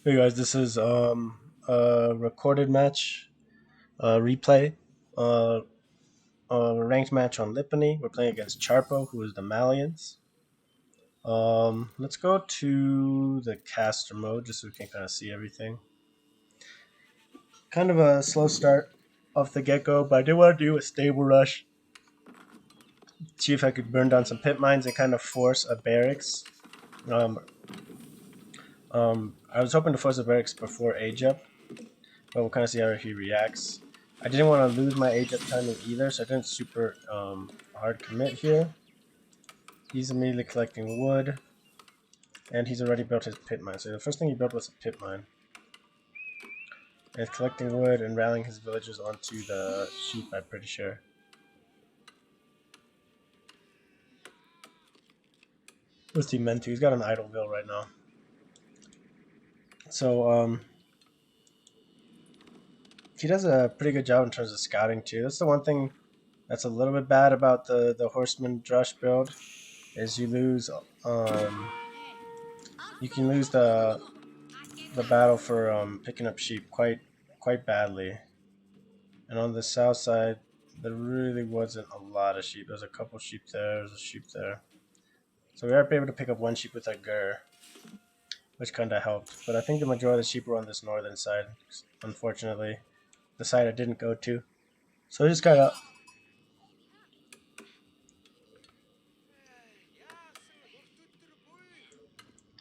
Hey guys, this is a recorded match, replay, uh, a ranked match on Lipany. We're playing against Charpo, who is the Malians. Let's go to the caster mode just so we can kind of see everything. Kind of a slow start off the get go, but I did want to do a stable rush. See if I could burn down some pit mines and kind of force a barracks. Um, I was hoping to force a barracks before age up, but we'll kind of see how he reacts. I didn't want to lose my age up timing either, so I didn't super hard commit here. He's immediately collecting wood, and he's already built his pit mine. So the first thing he built was a pit mine. And he's collecting wood and rallying his villagers onto the sheep, I'm pretty sure. What's he meant to? He's got an idleville right now. So, he does a pretty good job in terms of scouting too. That's the one thing that's a little bit bad about the horseman drush build, is you can lose the battle for picking up sheep quite badly. And on the south side, there really wasn't a lot of sheep. There's a couple sheep there. There's a sheep there. So we are able to pick up one sheep with a gur, which kind of helped. But I think the majority of the sheep were on this northern side, unfortunately. The side I didn't go to. So just kind of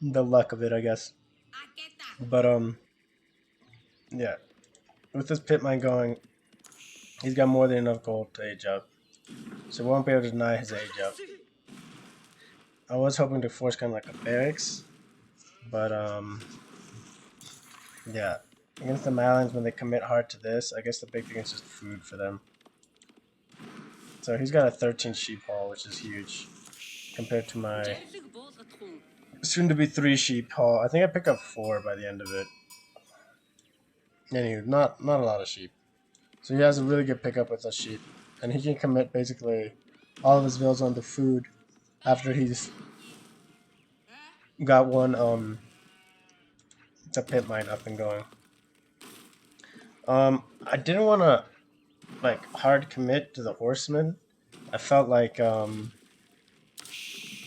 the luck of it, I guess. But yeah. With this pit mine going, he's got more than enough gold to age up. So we won't be able to deny his age up. I was hoping to force kind of like a barracks, but yeah. Against the Malians, when they commit hard to this, I guess the big thing is just food for them. So he's got a 13 sheep haul, which is huge compared to my soon-to-be 3 sheep haul. I think I picked up 4 by the end of it. Anyway, not a lot of sheep. So he has a really good pickup with the sheep, and he can commit basically all of his villas onto food after he's got one the pit mine up and going. I didn't want to like hard commit to the horseman. I felt like our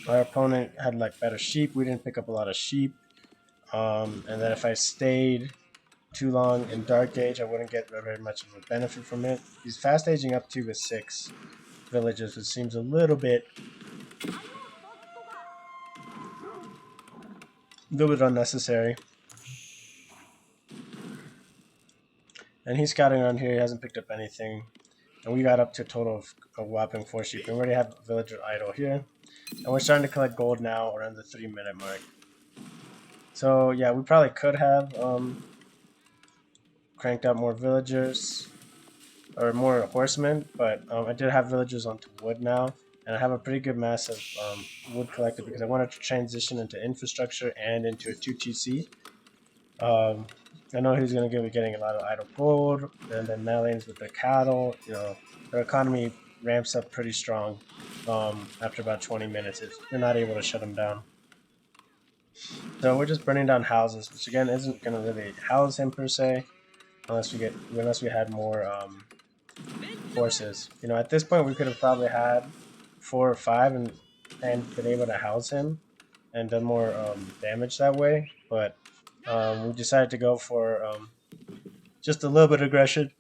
opponent had like better sheep. We didn't pick up a lot of sheep, and then if I stayed too long in Dark Age, I wouldn't get very much of a benefit from it. He's fast aging up to with 6 villages, which seems a little bit unnecessary. And he's scouting around here. He hasn't picked up anything. And we got up to a total of a whopping 4 sheep. We already have a villager idle here. And we're starting to collect gold now around the 3-minute mark. So yeah, we probably could have cranked out more villagers or more horsemen, but I did have villagers onto wood now. And I have a pretty good mass of wood collected because I wanted to transition into infrastructure and into a 2TC. I know he's going to be getting a lot of idle gold, and then Malians with their cattle. You know, their economy ramps up pretty strong after about 20 minutes if we're not able to shut them down. So we're just burning down houses, which again isn't going to really house him per se, unless we had more horses. You know, at this point we could have probably had 4 or 5 and been able to house him and done more damage that way, but we decided to go for just a little bit of aggression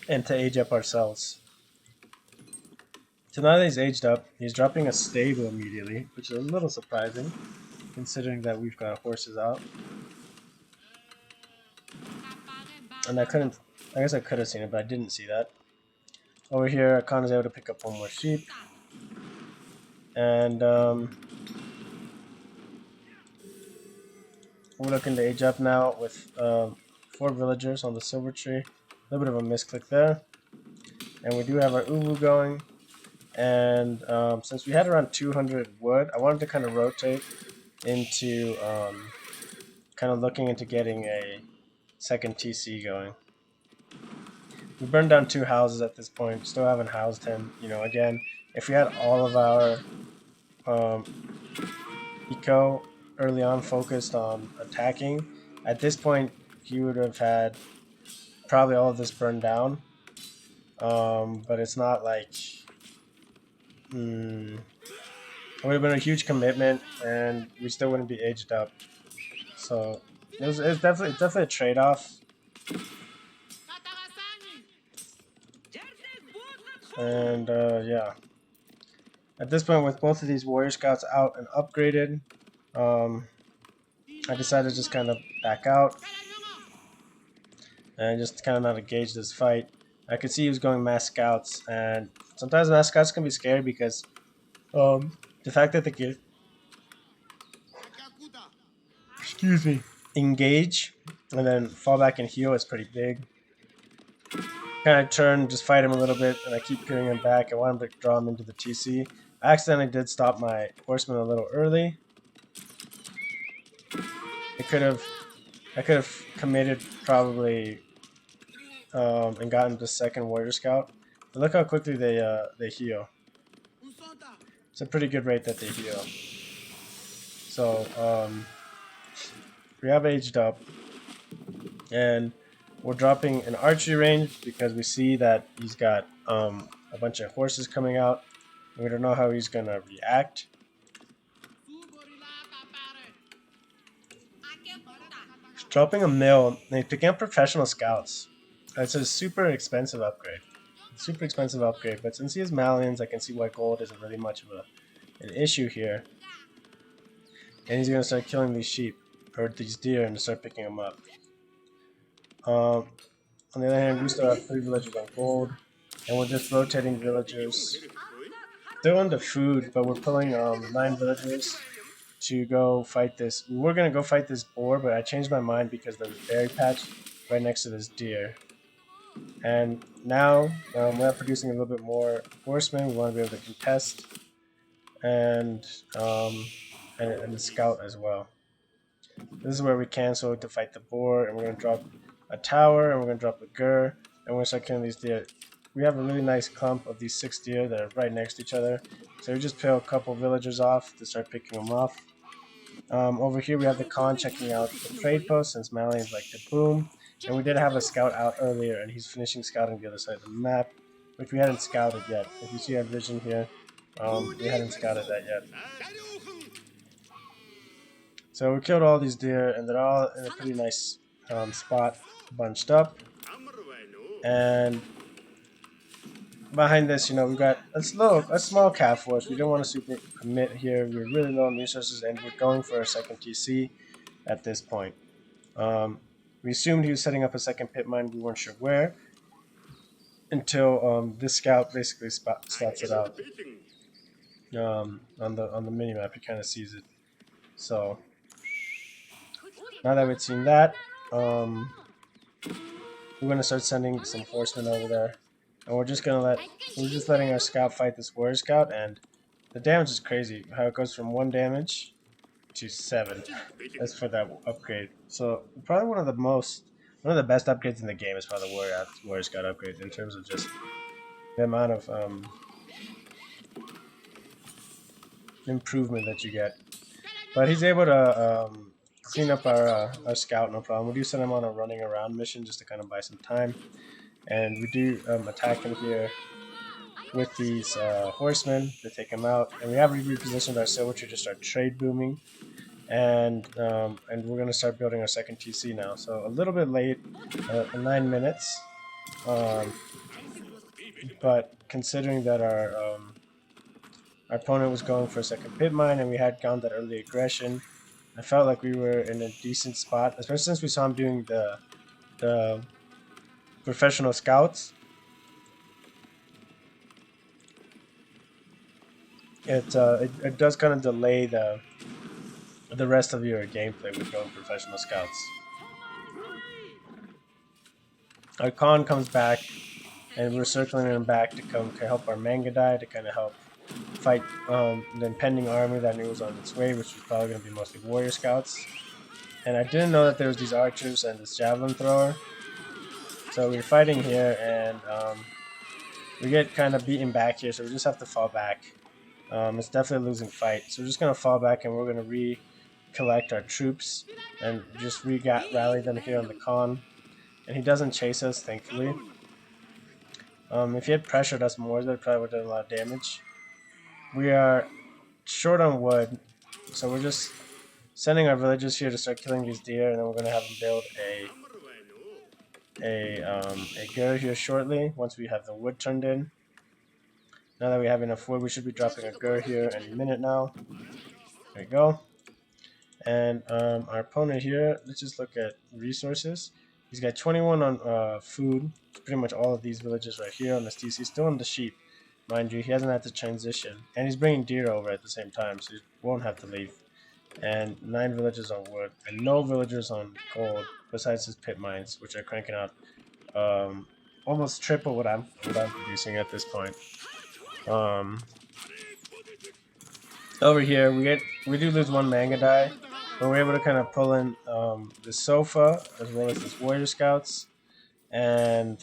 and to age up ourselves. So now that he's aged up, he's dropping a stable immediately, which is a little surprising, considering that we've got horses out. And I guess I could have seen it, but I didn't see that. Over here, Khan is able to pick up 1 more sheep. And we're looking to age up now with 4 villagers on the silver tree. A little bit of a misclick there. And we do have our Uwu going. And since we had around 200 wood, I wanted to kind of rotate into kind of looking into getting a second TC going. We burned down 2 houses at this point, still haven't housed him. You know, again, if we had all of our eco early on focused on attacking. At this point, he would have had probably all of this burned down. But it's not like it would have been a huge commitment, and we still wouldn't be aged up. So it's definitely a trade off. And yeah, at this point, with both of these warrior scouts out and upgraded, I decided to just kind of back out and just kind of not engage this fight. I could see he was going mass scouts, and sometimes mass scouts can be scary because the fact that they get, excuse me, engage and then fall back and heal is pretty big. Kind of turn, just fight him a little bit, and I keep getting him back. I want him to draw him into the TC. I accidentally did stop my horseman a little early. I could have committed probably and gotten the second warrior scout. But look how quickly they heal. It's a pretty good rate that they heal. So we have aged up, and we're dropping an archery range because we see that he's got a bunch of horses coming out. We don't know how he's gonna react. He's dropping a mill, and he's picking up professional scouts. It's a super expensive upgrade. Super expensive upgrade, but since he has malians, I can see why gold isn't really much of an issue here. And he's gonna start killing these sheep or these deer and start picking them up. On the other hand, we still have 3 villagers on gold, and we're just rotating villagers. Still into food, but we're pulling 9 villagers to go fight this. We were gonna go fight this boar, but I changed my mind because there's a berry patch right next to this deer. And now we're producing a little bit more horsemen. We want to be able to contest and the scout as well. This is where we cancel to fight the boar, and we're going to drop a tower, and we're going to drop a gur, and we're going to start killing these deer. We have a really nice clump of these 6 deer that are right next to each other, so we just peel a couple villagers off to start picking them off. Over here we have the Khan checking out the trade post since Malians like to boom, and we did have a scout out earlier, and he's finishing scouting the other side of the map, which we hadn't scouted yet. If you see our vision here, we hadn't scouted that yet. So we killed all these deer, and they're all in a pretty nice spot, bunched up. And behind this, we've got a small cav force. We don't want to super commit here. We're really low on resources, and we're going for a second TC at this point. We assumed he was setting up a second pit mine. We weren't sure where until this scout basically spots it out on the mini map. He kind of sees it. So now that we've seen that, we're gonna start sending some horsemen over there, and we're just letting our scout fight this warrior scout, and the damage is crazy. How it goes from 1 damage to 7. That's for that upgrade. So probably one of the best upgrades in the game is probably the warrior scout upgrade in terms of just the amount of improvement that you get. But he's able to clean up our scout, no problem. We do send him on a running around mission just to kind of buy some time, and we do attack him here with these horsemen to take him out. And we have repositioned our silver tree to start trade booming, and we're gonna start building our second TC now. So a little bit late, 9 minutes, but considering that our opponent was going for a second pit mine and we had gone that early aggression, I felt like we were in a decent spot, especially since we saw him doing the professional scouts. It does kind of delay the rest of your gameplay with going professional scouts. Our Khan comes back, and we're circling him back to come to help our Mangadai, to kind of help fight the impending army that I knew was on its way, which was probably going to be mostly warrior scouts. And I didn't know that there was these archers and this javelin thrower. So we're fighting here, and we get kind of beaten back here, so we just have to fall back. It's definitely a losing fight, so we're just going to fall back, and we're going to recollect our troops and just rally them here on the Khan. And he doesn't chase us, thankfully. If he had pressured us more, that probably would have done a lot of damage. We are short on wood, so we're just sending our villagers here to start killing these deer, and then we're going to have them build a gur here shortly, once we have the wood turned in. Now that we have enough wood, we should be dropping a gur here any minute now. There we go. And our opponent here, let's just look at resources. He's got 21 on food. Pretty much all of these villages right here on this TC. Still on the sheep, mind you. He hasn't had to transition. And he's bringing deer over at the same time, so he won't have to leave. And 9 villagers on wood. And no villagers on gold, besides his pit mines, which are cranking out almost triple what I'm producing at this point. Over here, we do lose 1 manga die, but we're able to kind of pull in the sofa as well as this warrior scouts, and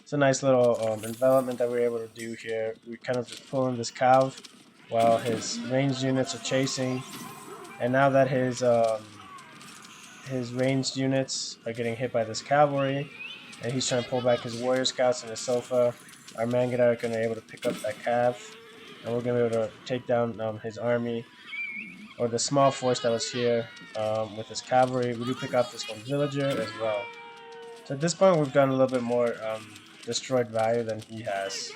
it's a nice little envelopment that we're able to do here. We kind of just pull in this cow while his ranged units are chasing, and now that his ranged units are getting hit by this cavalry, and he's trying to pull back his warrior scouts and his sofa, our Mangada are going to be able to pick up that cav, and we're going to be able to take down his army, or the small force that was here with his cavalry. We do pick up this one villager as well. So at this point we've done a little bit more destroyed value than he has.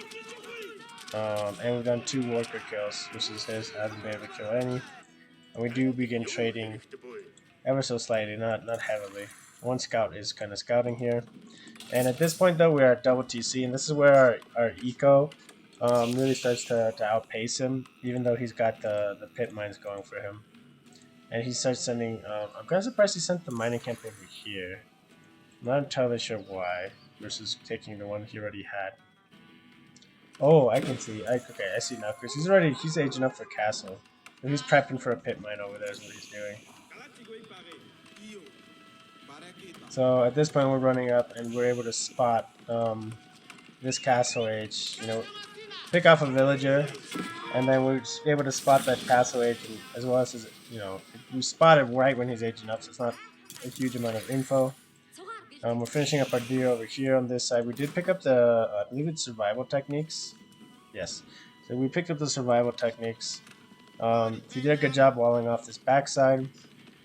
And we've done 2 worker kills, which is his, hasn't been able to kill any. And we do begin trading ever so slightly, not heavily. 1 scout is kind of scouting here. And at this point though, we are at double TC, and this is where our eco really starts to outpace him, even though he's got the pit mines going for him. And he starts sending, I'm kind of surprised he sent the mining camp over here. I'm not entirely sure why, versus taking the one he already had. Oh, I can see, okay, I see now, because he's aging up for castle. So he's prepping for a pit mine over there is what he's doing. So at this point we're running up and we're able to spot this castle age, pick off a villager, and then we're able to spot that castle age, as well as his, we spot it right when he's aging up, so it's not a huge amount of info. We're finishing up our deer over here on this side. We did pick up the, I believe it's survival techniques. Yes, so we picked up the survival techniques. He did a good job walling off this backside,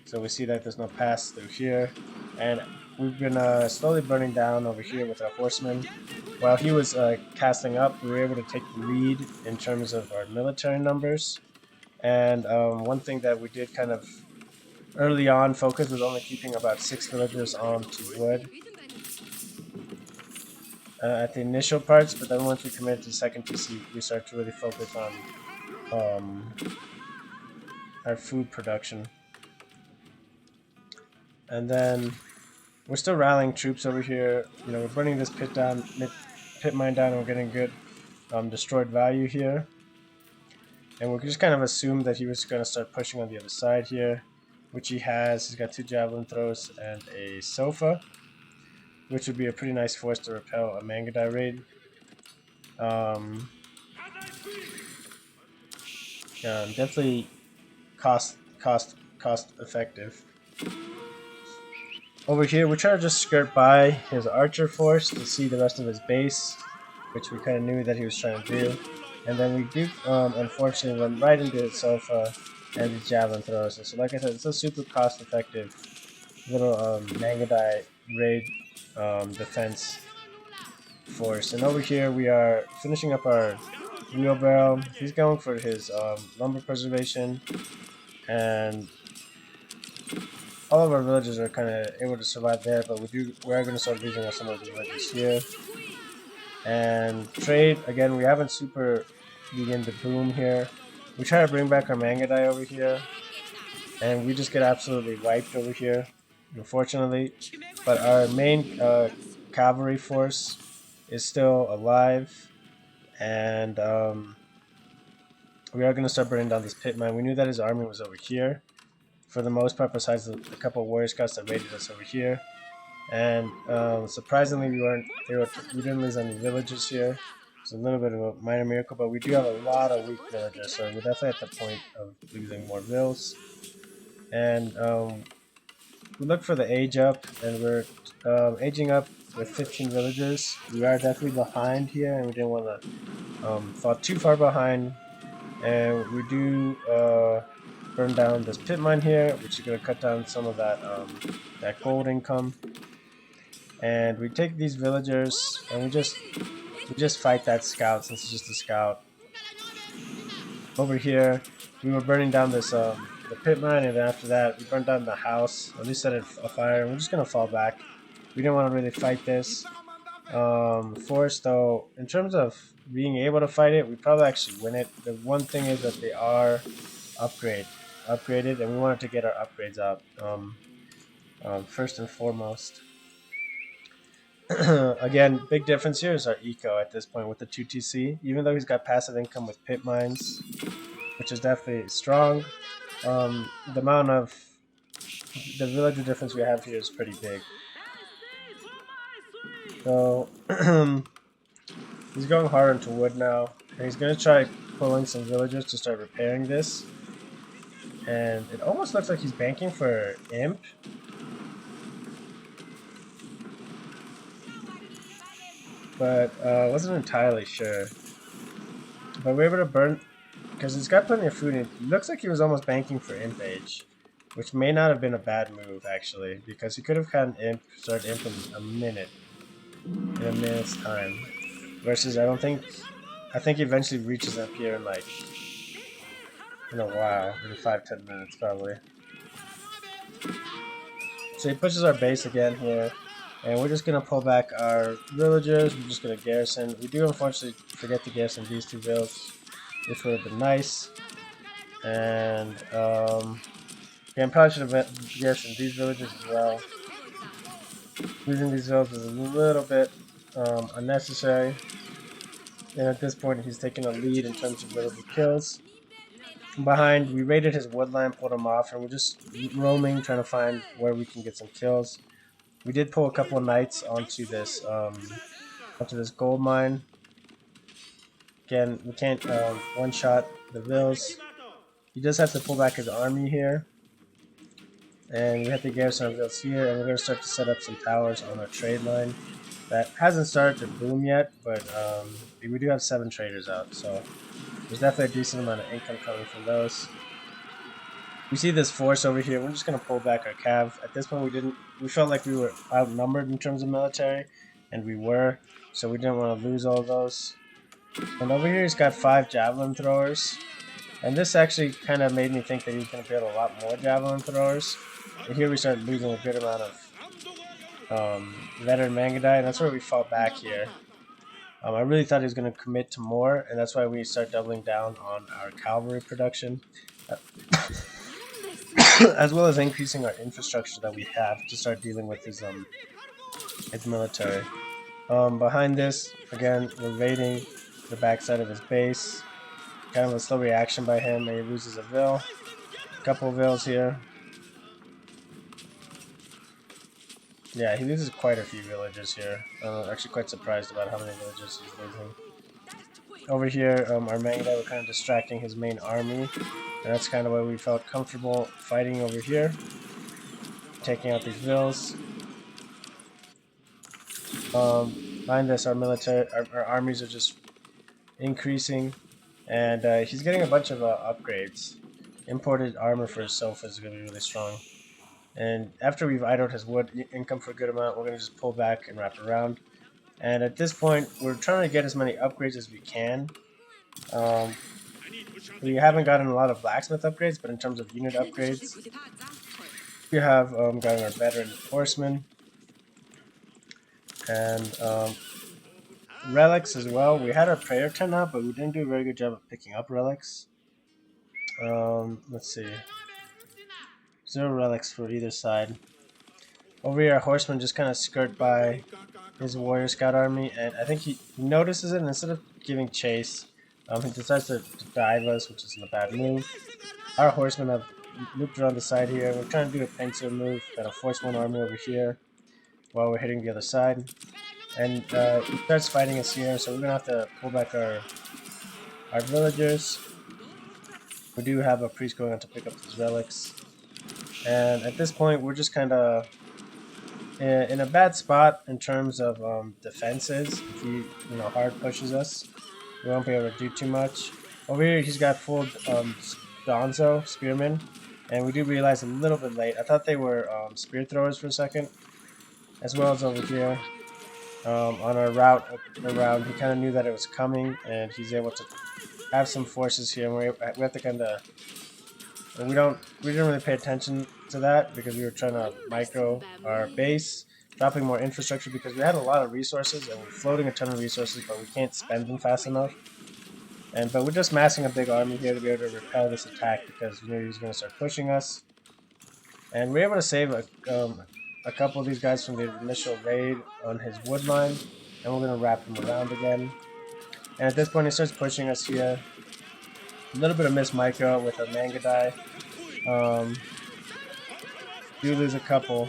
so we see that there's no pass through here, and we've been slowly burning down over here with our horsemen. While he was casting up, we were able to take the lead in terms of our military numbers. And one thing that we did kind of early on focus was only keeping about 6 villagers onto wood at the initial parts, but then once we committed to the second TC, we started to really focus on our food production. And then we're still rallying troops over here. We're burning this pit mine down, and we're getting good destroyed value here. And we just kind of assumed that he was going to start pushing on the other side here, which he has. He's got 2 javelin throws and a sofa, which would be a pretty nice force to repel a Mangadai raid. Definitely cost effective. Over here, we're trying to just skirt by his archer force to see the rest of his base, which we kind of knew that he was trying to do. And then we do, unfortunately, run right into his sofa and his javelin throws. And so, like I said, it's a super cost-effective little Mangadai raid defense force. And over here, we are finishing up our wheelbarrow. He's going for his lumber preservation, and all of our villages are kind of able to survive there, but we are going to start losing some of the villages here. And trade, again, we haven't super begun to boom here. We try to bring back our Mangadai over here, and we just get absolutely wiped over here, unfortunately. But our main cavalry force is still alive, and we are going to start burning down this pit mine. We knew that his army was over here, for the most part, besides a couple of warrior scouts that raided us over here. And surprisingly, we didn't lose any villagers here. It's a little bit of a minor miracle, but we do have a lot of weak villagers, so we're definitely at the point of losing more vills. and we look for the age up, and we're aging up with 15 villagers. We are definitely behind here, and we didn't want to fall too far behind. And we do burn down this pit mine here, which is going to cut down some of that gold income. And we take these villagers, and we just fight that scout, since it's just a scout. Over here, we were burning down this the pit mine, and then after that, we burned down the house. At least set it afire. And we're just gonna fall back. We didn't want to really fight this. Forest, though, in terms of being able to fight it, we probably actually win it. The one thing is that they are upgraded, and we wanted to get our upgrades out first and foremost. Again, big difference here is our eco at this point with the 2TC. Even though he's got passive income with pit mines, which is definitely strong, the amount of the villager difference we have here is pretty big. So he's going hard into wood now, and he's going to try pulling some villagers to start repairing this. And it almost looks like he's banking for imp. But wasn't entirely sure. But we were able to burn, because he's got plenty of food, and it looks like he was almost banking for imp age, which may not have been a bad move actually, because he could have had an imp start imp in a minute's time. Versus I think he eventually reaches up here in like in a while, in 5-10 minutes probably. So he pushes our base again here. And we're just going to pull back our villagers. We're just going to garrison. We do unfortunately forget to garrison these two villas, which would have been nice. And yeah, I probably should have garrisoned these villages as well. Losing these villas is a little bit unnecessary. And at this point, he's taking a lead in terms of villager kills. From behind, we raided his woodline, pulled him off, and we're just roaming, trying to find where we can get some kills. We did pull a couple of knights onto this gold mine. Again, we can't one-shot the vills. He does have to pull back his army here. And we have to garrison our vills here, and we're going to start to set up some towers on our trade line. That hasn't started to boom yet, but we do have 7 traders out, so there's definitely a decent amount of income coming from those. We see this force over here. We're just going to pull back our cav. At this point, we felt like we were outnumbered in terms of military, and we were, so we didn't want to lose all of those. And over here, he's got 5 javelin throwers, and this actually kind of made me think that he was going to build a lot more javelin throwers. And here we started losing a good amount of veteran Mangadai, and that's where we fought back here. I really thought he was going to commit to more, and that's why we start doubling down on our cavalry production. As well as increasing our infrastructure that we have to start dealing with his military. Behind this, again, we're raiding the backside of his base. Kind of a slow reaction by him, and he loses a vill. A couple of vills here. Yeah, he loses quite a few villagers here. I'm actually quite surprised about how many villagers he's losing. Over here, our Mangadai were kind of distracting his main army. And that's kind of why we felt comfortable fighting over here. Taking out these vills. Behind us, our armies are just increasing. And he's getting a bunch of upgrades. Imported armor for his sofa is going to be really strong. And after we've idled his wood income for a good amount, we're going to just pull back and wrap around. And at this point, we're trying to get as many upgrades as we can. We haven't gotten a lot of blacksmith upgrades, but in terms of unit upgrades, we have gotten our veteran horseman. And relics as well. We had our prayer tent up, but we didn't do a very good job of picking up relics. Let's see. 0 relics for either side. Over here, our horseman just kind of skirt by his warrior scout army, and I think he notices it, and instead of giving chase, he decides to dive us, which isn't a bad move. Our horsemen have looped around the side here. We're trying to do a pincer move, got a force 1 army over here while we're hitting the other side. And he starts fighting us here, so we're going to have to pull back our villagers. We do have a priest going on to pick up these relics. And at this point, we're just kind of in a bad spot in terms of defenses. If he, hard pushes us, we won't be able to do too much. Over here, he's got full Donzo spearmen, and we do realize a little bit late. I thought they were spear throwers for a second, as well as over here on our route around. He kind of knew that it was coming, and he's able to have some forces here. And we have to kind of we didn't really pay attention to that because we were trying to micro our base, dropping more infrastructure because we had a lot of resources and we're floating a ton of resources, but we can't spend them fast enough. But we're just massing a big army here to be able to repel this attack because we knew he was going to start pushing us. And we're able to save a couple of these guys from the initial raid on his wood line, and we're going to wrap him around again. And at this point, he starts pushing us here. A little bit of miss micro with a Mangadai. Do lose a couple.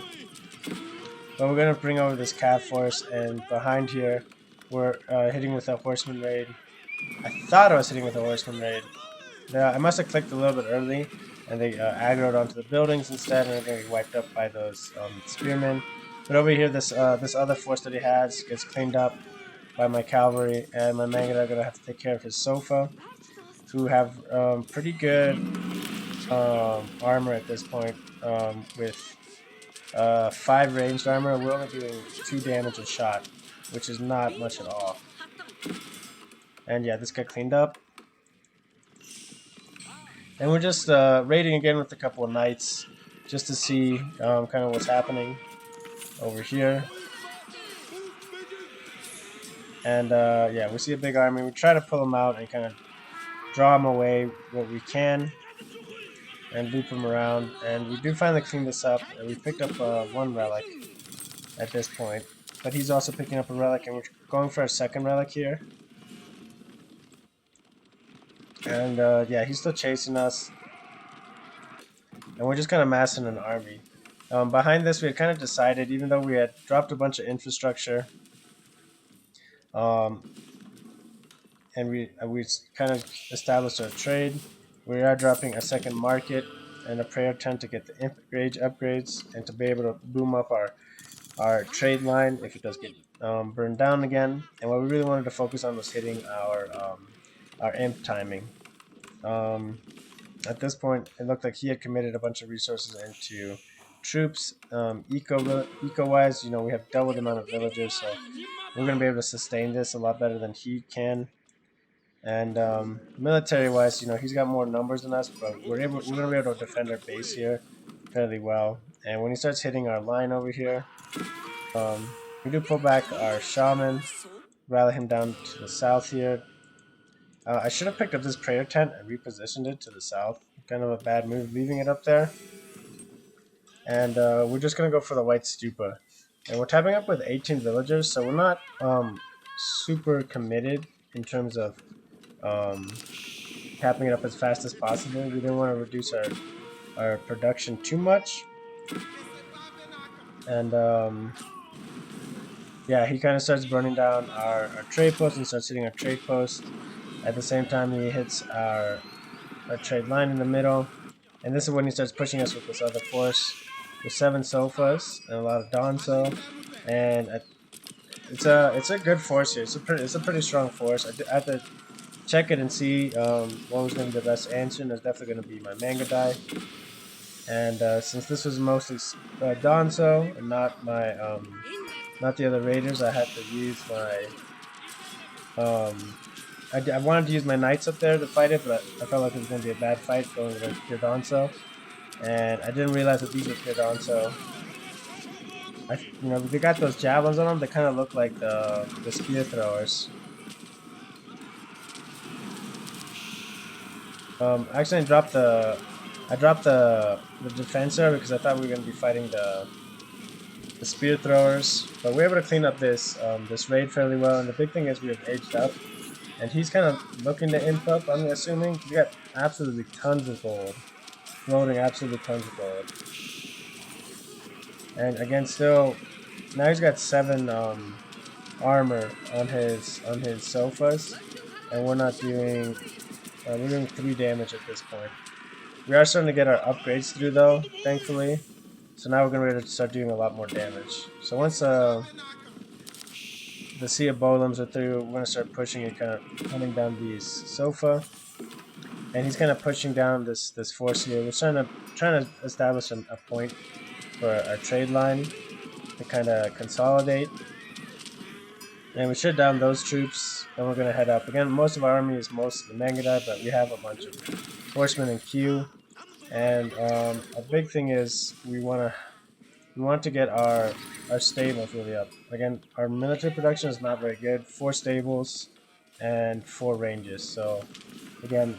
But we're going to bring over this Cav force, and behind here, we're hitting with a horseman raid. I thought I was hitting with a horseman raid. I must have clicked a little bit early, and they aggroed onto the buildings instead, and they're going to be wiped up by those spearmen. But over here, this other force that he has gets cleaned up by my cavalry, and my Mangada are going to have to take care of his Sofa, who have pretty good armor at this point with 5 ranged armor. We're only doing 2 damage a shot, which is not much at all. And yeah, this got cleaned up. And we're just raiding again with a couple of knights just to see kind of what's happening over here. And yeah, we see a big army. We try to pull them out and kind of draw them away what we can and loop them around. And we do finally clean this up. And we picked up 1 relic at this point. But he's also picking up a relic, and we're going for a 2nd relic here. And yeah, he's still chasing us. And we're just kind of massing an army. Behind this, we had kind of decided, even though we had dropped a bunch of infrastructure, and we kind of established our trade, we are dropping a 2nd market and a prayer tent to get the upgrades and to be able to boom up our trade line if it does get burned down again. And what we really wanted to focus on was hitting our imp timing. At this point, it looked like he had committed a bunch of resources into troops. Eco-wise, we have double the amount of villagers, so we're going to be able to sustain this a lot better than he can. And military-wise, he's got more numbers than us, but we're going to be able to defend our base here fairly well. And when he starts hitting our line over here, we do pull back our shaman, rally him down to the south here. I should have picked up this prayer tent and repositioned it to the south. Kind of a bad move leaving it up there. And we're just going to go for the white stupa. And we're tapping up with 18 villagers, so we're not super committed in terms of tapping it up as fast as possible. We didn't want to reduce our production too much. And yeah, he kind of starts burning down our trade post and starts hitting our trade post. At the same time, he hits our trade line in the middle. And this is when he starts pushing us with this other force. With 7 sofas and a lot of Donso. And it's a good force here. It's a pretty strong force. I have to check it and see what was going to be the best answer. And it's definitely going to be my Mangadai. And since this was mostly Donso and not my not the other raiders, I had to use my I wanted to use my knights up there to fight it, but I felt like it was going to be a bad fight going with pure Donso. And I didn't realize that these were pure Donso. They got those javelins on them. They kind of look like the spear throwers. Actually, I dropped the defensor because I thought we were going to be fighting the spear throwers. But we were able to clean up this raid fairly well. And the big thing is we have aged up, and he's kind of looking to imp up. I'm assuming we got absolutely tons of gold. Loading absolutely tons of gold. And again, still, now he's got 7 armor on his sofas, and we're not doing, we're doing 3 damage at this point. We are starting to get our upgrades through though, thankfully. So now we're going to be able to start doing a lot more damage. So once the Sea of Bolems are through, we're going to start pushing and kind of hunting down these Sofa. And he's kind of pushing down this force here. We're trying to establish a point for our trade line to kind of consolidate. And we shut down those troops, and we're going to head up. Again, most of our army is mostly Mangudai, but we have a bunch of horsemen and Q. And a big thing is we want to get our stables really up. Again, our military production is not very good. 4 stables and 4 ranges. So again,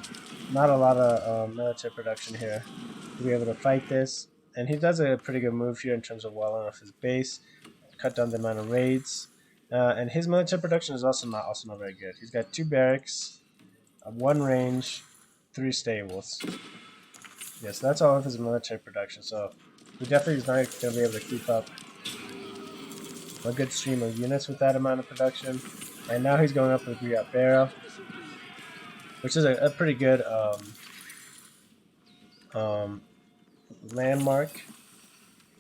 not a lot of military production here to be able to fight this. And he does a pretty good move here in terms of walling off his base, cut down the amount of raids. And his military production is also not very good. He's got 2 barracks, 1 range, 3 stables. Yes, that's all of his military production. So he definitely is not going to be able to keep up a good stream of units with that amount of production. And now he's going up with Griot Barrow, which is a pretty good landmark.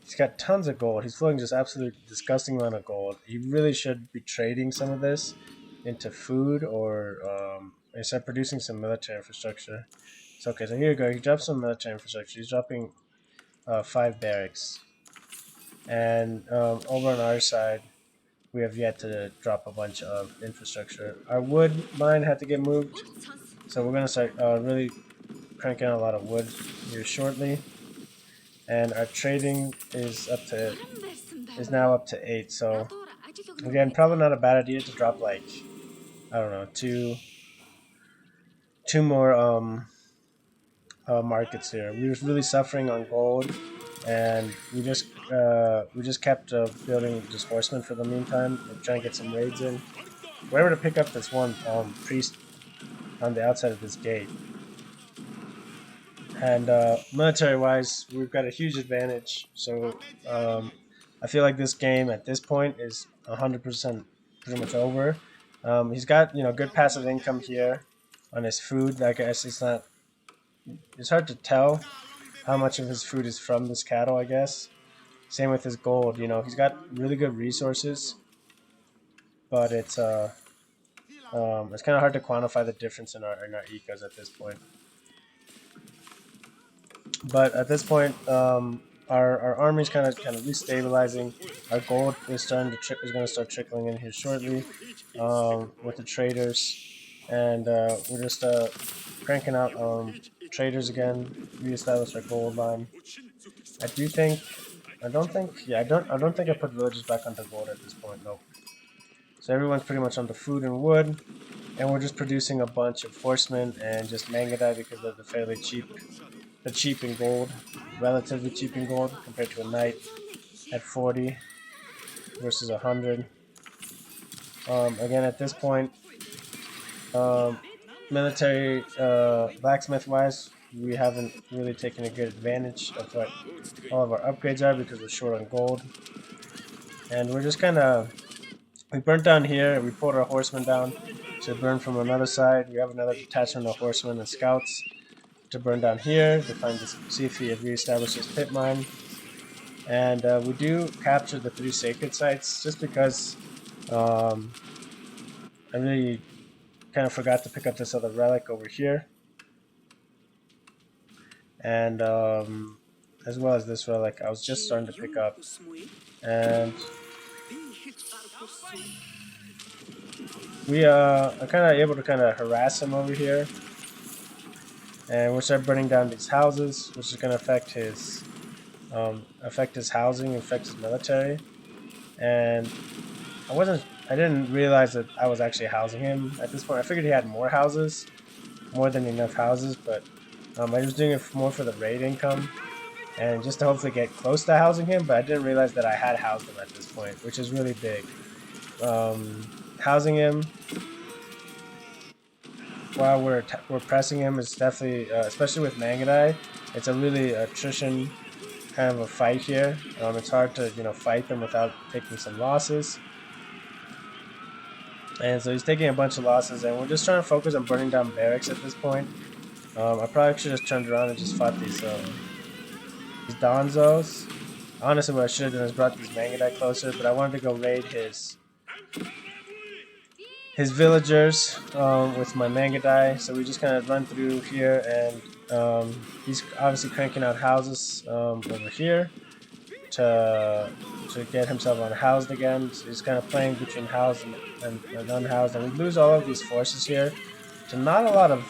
He's got tons of gold. He's flowing just absolutely disgusting amount of gold. He really should be trading some of this into food or start producing some military infrastructure. So okay, so here you go. He drops some military infrastructure. He's dropping 5 barracks. And over on our side, we have yet to drop a bunch of infrastructure. Our wood mine had to get moved, so we're going to start really cranking out a lot of wood here shortly. And our trading is now up to 8. So again, probably not a bad idea to drop like, I don't know, two more markets here. We were really suffering on gold, and we just kept building just horsemen for the meantime. We're trying to get some raids in. We're able to pick up this one priest on the outside of this gate. And military-wise, we've got a huge advantage. So I feel like this game at this point is 100% pretty much over. He's got good passive income here on his food. I guess it's hard to tell how much of his food is from this cattle. I guess same with his gold. He's got really good resources, but it's kind of hard to quantify the difference in our ecos at this point. But at this point, our army is kind of destabilizing. Our gold is going to start trickling in here shortly with the traders, and we're just cranking out traders again. Reestablish our gold line. I don't think I put villagers back onto gold at this point. Nope. So everyone's pretty much onto food and wood, and we're just producing a bunch of horsemen and just Mangudai because of the fairly cheap. The cheap in gold, relatively cheap in gold compared to a knight at 40 versus 100. Again, at this point, military blacksmith-wise, we haven't really taken a good advantage of what all of our upgrades are because we're short on gold. And we're just we burnt down here, we pulled our horsemen down to burn from another side. We have another detachment of horsemen and scouts to burn down here to see if he had reestablished his pit mine. And we do capture the 3 sacred sites just because I really kind of forgot to pick up this other relic over here. And as well as this relic I was just starting to pick up. And we are kind of able to harass him over here. And we'll start burning down these houses, which is going to affect his housing, affect his military. And I didn't realize that I was actually housing him at this point. I figured he had more than enough houses, but I was doing it more for the raid income and just to hopefully get close to housing him. But I didn't realize that I had housed him at this point, which is really big. Housing him while we're pressing him is definitely, especially with Mangudai, it's a really attrition kind of a fight here. It's hard to fight them without taking some losses. And so he's taking a bunch of losses, and we're just trying to focus on burning down barracks at this point. I probably should have just turned around and just fought these Donzos. Honestly, what I should have done is brought these Mangadai closer, but I wanted to go raid his villagers with my Mangadai. So we just kind of run through here, and he's obviously cranking out houses over here to get himself unhoused again. So he's kind of playing between housed and unhoused, and we lose all of these forces here to not a lot of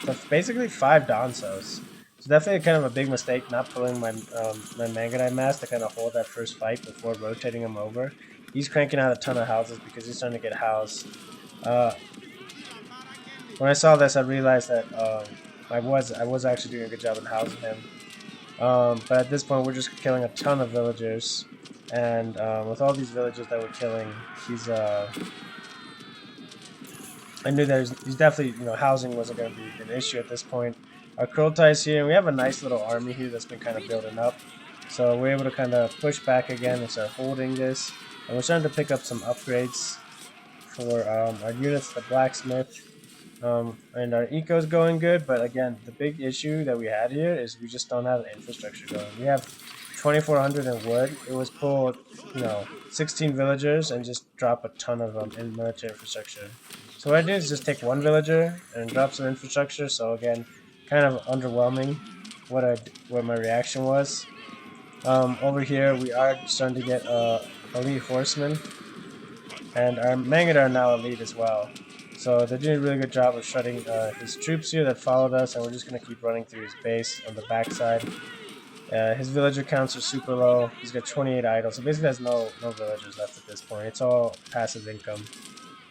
to basically 5 Donsos. So definitely kind of a big mistake not pulling my Mangadai mass to kind of hold that first fight before rotating him over. He's cranking out a ton of houses because he's starting to get housed. Uh, when I saw this, I realized that I was actually doing a good job in housing him. But at this point, we're just killing a ton of villagers, and with all these villagers that we're killing, he's I knew that he's definitely, housing wasn't going to be an issue at this point. Our Kurultai's here, and we have a nice little army here that's been kind of building up. So we're able to kind of push back again and start holding this. And we're starting to pick up some upgrades for our units, the blacksmith. And our eco's going good, but again, the big issue that we had here is we just don't have the infrastructure going. We have 2,400 in wood. It was pulled, 16 villagers and just drop a ton of them in military infrastructure. So what I do is just take one villager and drop some infrastructure. So again, kind of underwhelming what my reaction was. Over here, we are starting to get elite horsemen, and our Mangada are now elite as well. So they're doing a really good job of shredding his troops here that followed us, and we're just going to keep running through his base on the backside. His villager counts are super low. He's got 28 idols, so basically has no villagers left at this point. It's all passive income,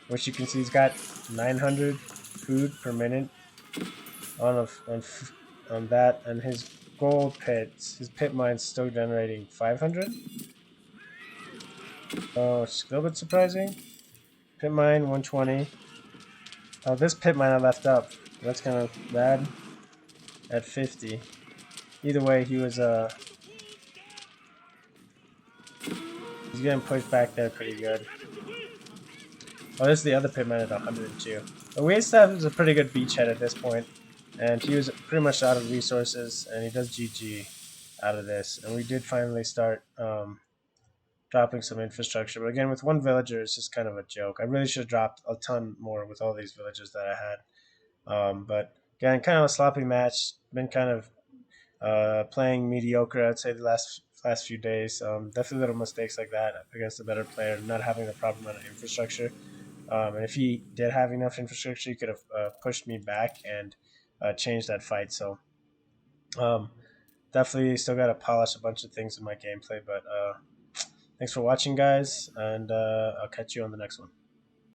which you can see he's got 900 food per minute on that, and his gold pits, his pit mine's still generating 500. Oh, it's a little bit surprising. Pit mine 120. Oh, this pit mine I left up. That's kind of bad. At 50. Either way, he's getting pushed back there pretty good. Oh, this is the other pit mine at 102. But Wasteland is a pretty good beachhead at this point, and he was pretty much out of resources, and he does GG out of this. And we did finally start dropping some infrastructure. But again, with one villager, it's just kind of a joke. I really should have dropped a ton more with all these villagers that I had. But again, kind of a sloppy match. Been kind of playing mediocre, I'd say, the last few days. Definitely little mistakes like that against a better player, not having the proper amount of infrastructure. And if he did have enough infrastructure, he could have pushed me back and changed that fight. So um, definitely still got to polish a bunch of things in my gameplay. But thanks for watching, guys, and I'll catch you on the next one.